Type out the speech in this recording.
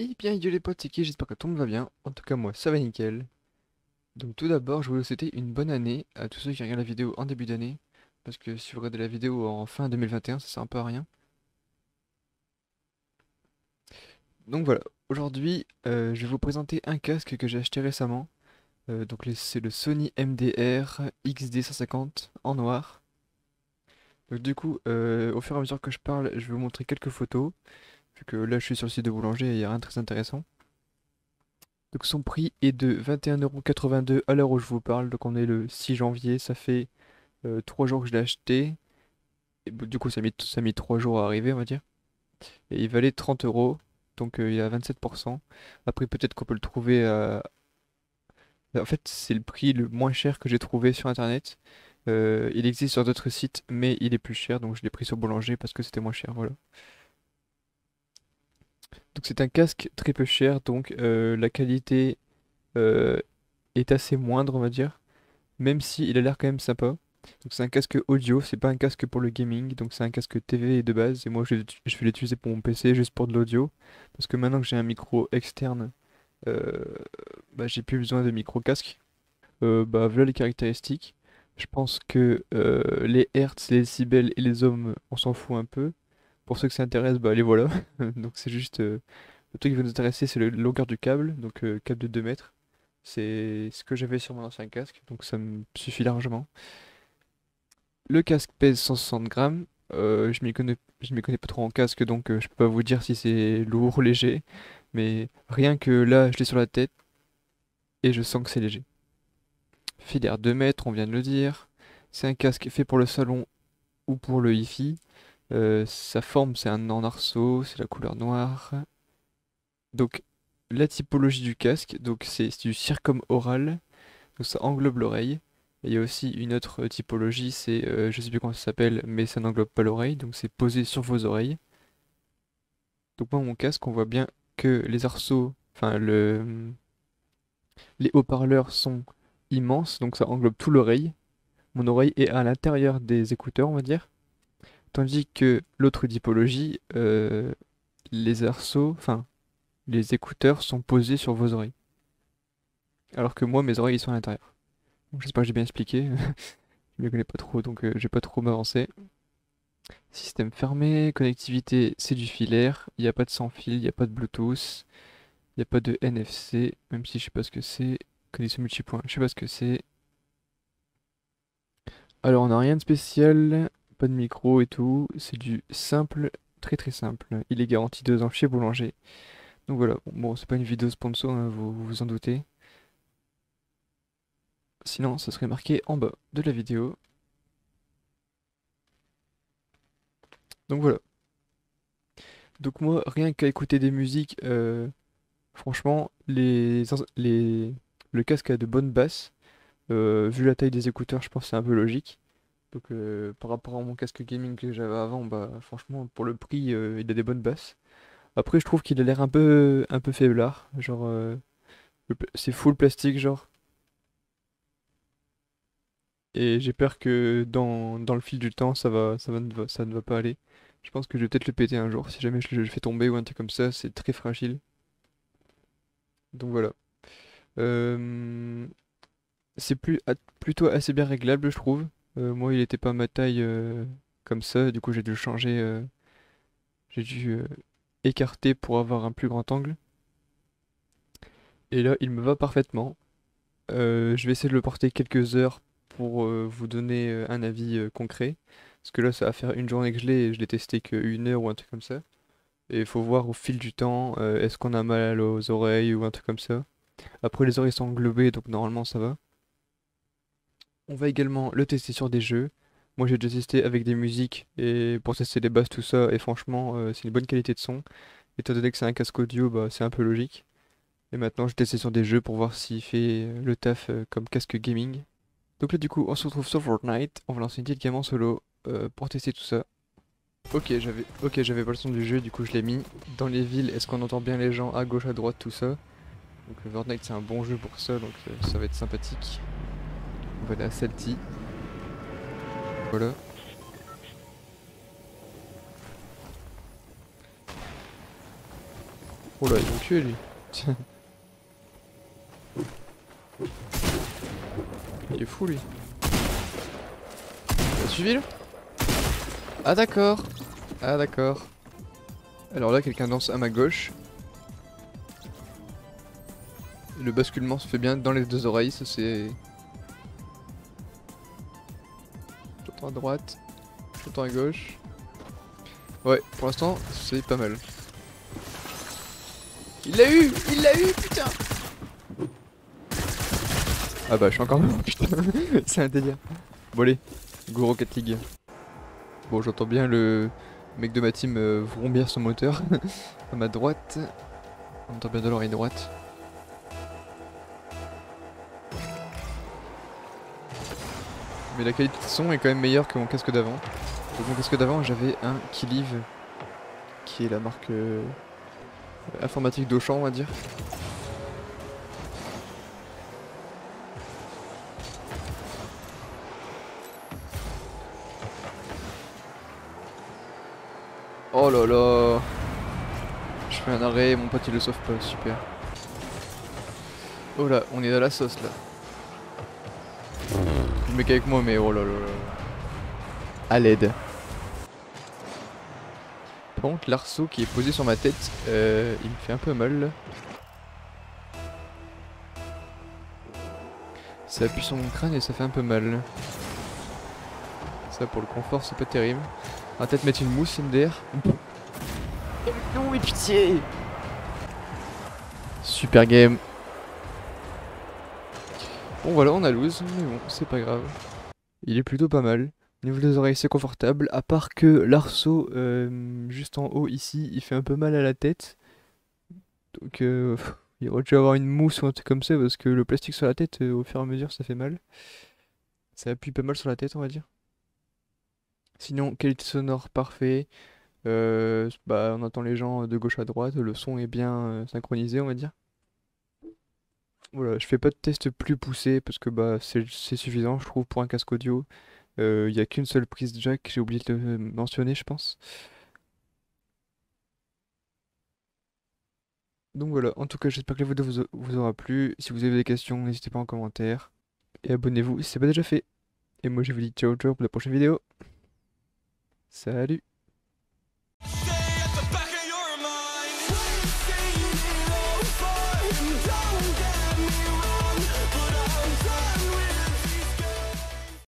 Eh bien, yo les potes, c'est qui? J'espère que tout le monde va bien. En tout cas, moi, ça va nickel. Donc, tout d'abord, je voulais vous souhaiter une bonne année à tous ceux qui regardent la vidéo en début d'année. Parce que si vous regardez la vidéo en fin 2021, ça sert un peu à rien. Donc voilà, aujourd'hui, je vais vous présenter un casque que j'ai acheté récemment. C'est le Sony MDR XD150 en noir. Donc, du coup, au fur et à mesure que je parle, je vais vous montrer quelques photos. Vu que là, je suis sur le site de boulanger et il n'y a rien de très intéressant. Donc son prix est de 21,82 € à l'heure où je vous parle. Donc on est le 6 janvier, ça fait 3 jours que je l'ai acheté. Et du coup ça a mis 3 jours à arriver on va dire. Et il valait 30 €. Donc il est à 27%. Après peut-être qu'on peut le trouver à... En fait c'est le prix le moins cher que j'ai trouvé sur internet. Il existe sur d'autres sites mais il est plus cher. Donc je l'ai pris sur Boulanger parce que c'était moins cher. Voilà. Donc c'est un casque très peu cher. Donc la qualité euh, est assez moindre on va dire. Même si il a l'air quand même sympa. Donc c'est un casque audio, c'est pas un casque pour le gaming, donc c'est un casque TV de base, et moi je vais l'utiliser pour mon PC juste pour de l'audio, parce que maintenant que j'ai un micro externe, euh, j'ai plus besoin de micro casque. Voilà les caractéristiques. Je pense que les hertz, les décibels et les ohms, on s'en fout un peu. Pour ceux que ça intéresse, les voilà. Donc c'est juste le truc qui va nous intéresser, c'est la longueur du câble, donc câble de 2 mètres. C'est ce que j'avais sur mon ancien casque, donc ça me suffit largement. Le casque pèse 160 grammes. Je m'y connais pas trop en casque, donc je peux pas vous dire si c'est lourd ou léger. Mais rien que là, je l'ai sur la tête et je sens que c'est léger. Filaire 2 mètres, on vient de le dire. C'est un casque fait pour le salon ou pour le hi-fi. Sa forme, c'est un en arceau, c'est la couleur noire. Donc, la typologie du casque, donc c'est du circum oral. Donc ça englobe l'oreille. Et il y a aussi une autre typologie, c'est, je sais plus comment ça s'appelle, mais ça n'englobe pas l'oreille, donc c'est posé sur vos oreilles. Donc moi, mon casque, on voit bien que les arceaux, les haut-parleurs sont immenses, donc ça englobe tout l'oreille. Mon oreille est à l'intérieur des écouteurs, on va dire. Tandis que l'autre typologie, les arceaux, les écouteurs sont posés sur vos oreilles. Alors que moi, mes oreilles, ils sont à l'intérieur. Donc, j'espère que j'ai bien expliqué. Je ne connais pas trop, donc je vais pas trop m'avancer. Système fermé, connectivité, c'est du filaire. Il n'y a pas de sans fil, il n'y a pas de Bluetooth, il n'y a pas de NFC, même si je sais pas ce que c'est. Connexion multipoint, je sais pas ce que c'est. Alors, on n'a rien de spécial, pas de micro et tout. C'est du simple, très très simple. Il est garanti 2 ans chez Boulanger. Donc voilà, bon, c'est pas une vidéo sponsor, hein, vous vous en doutez. Sinon, ça serait marqué en bas de la vidéo. Donc voilà. Donc moi, rien qu'à écouter des musiques, franchement, le casque a de bonnes basses. Vu la taille des écouteurs, je pense que c'est un peu logique. Donc par rapport à mon casque gaming que j'avais avant, franchement, pour le prix, il a des bonnes basses. Après, je trouve qu'il a l'air un peu faiblard. Genre, c'est full plastique, genre. Et j'ai peur que dans le fil du temps, ça ne va pas aller. Je pense que je vais peut-être le péter un jour. Si jamais je le fais tomber ou un truc comme ça, c'est très fragile. Donc voilà. Euh, Plutôt assez bien réglable, je trouve. Moi, il était pas à ma taille comme ça, du coup, j'ai dû le changer. J'ai dû écarter pour avoir un plus grand angle. Et là, il me va parfaitement. Je vais essayer de le porter quelques heures pour vous donner un avis concret. Parce que là, ça va faire une journée que je l'ai et je l'ai testé qu'une heure ou un truc comme ça. Et il faut voir au fil du temps, est-ce qu'on a mal aux oreilles ou un truc comme ça. Après, les oreilles sont englobées, donc normalement ça va. On va également le tester sur des jeux. Moi j'ai déjà testé avec des musiques et pour tester les basses tout ça et franchement c'est une bonne qualité de son. Étant donné que c'est un casque audio, c'est un peu logique. Et maintenant je vais tester sur des jeux pour voir s'il fait le taf comme casque gaming. Donc là du coup on se retrouve sur Fortnite, on va lancer une petite game en solo pour tester tout ça. Ok, j'avais pas le son du jeu, du coup je l'ai mis. Dans les villes, est-ce qu'on entend bien les gens à gauche, à droite, tout ça. Donc Fortnite c'est un bon jeu pour ça, donc ça va être sympathique. On va aller à Salty. Voilà. Oh là, ils vont tuer lui. Il est fou lui. T'as suivi là? Ah d'accord. Ah d'accord. Alors là, quelqu'un danse à ma gauche. Le basculement se fait bien dans les deux oreilles, ça c'est... J'entends à droite, j'entends à gauche. Ouais, pour l'instant, c'est pas mal. Il l'a eu! Il l'a eu, putain! Ah bah, je suis encore mort, putain. C'est un délire. Bon allez, go Rocket League. Bon, j'entends bien le mec de ma team vrombir son moteur. À ma droite. On entend bien de l'oreille droite. Mais la qualité de son est quand même meilleure que mon casque d'avant. Donc mon casque d'avant, j'avais un Kilive, qui est la marque informatique d'Auchan, on va dire. Oh là là! Je fais un arrêt, mon pote il le sauve pas, super. Oh là, on est dans la sauce là. Le mec avec moi, mais oh là là là. À l'aide. Par contre, l'arceau qui est posé sur ma tête, il me fait un peu mal là. Ça appuie sur mon crâne et ça fait un peu mal. Ça pour le confort, c'est pas terrible. On va peut-être mettre une mousse MDR. Non, mais pitié! Super game. Bon voilà, on a lose, mais bon, c'est pas grave. Il est plutôt pas mal. Au niveau des oreilles, c'est confortable. À part que l'arceau, juste en haut ici, il fait un peu mal à la tête. Donc il aurait dû avoir une mousse ou un truc comme ça parce que le plastique sur la tête, au fur et à mesure, ça fait mal. Ça appuie pas mal sur la tête, on va dire. Sinon, qualité sonore parfait. Bah, on entend les gens de gauche à droite. Le son est bien synchronisé, on va dire. Voilà, je fais pas de test plus poussé parce que bah c'est suffisant, je trouve, pour un casque audio. Il y a qu'une seule prise jack, j'ai oublié de le mentionner, je pense. Donc voilà, en tout cas, j'espère que la vidéo vous aura plu. Si vous avez des questions, n'hésitez pas en commentaire. Et abonnez-vous si c'est pas déjà fait. Et moi, je vous dis ciao ciao pour la prochaine vidéo. Salut!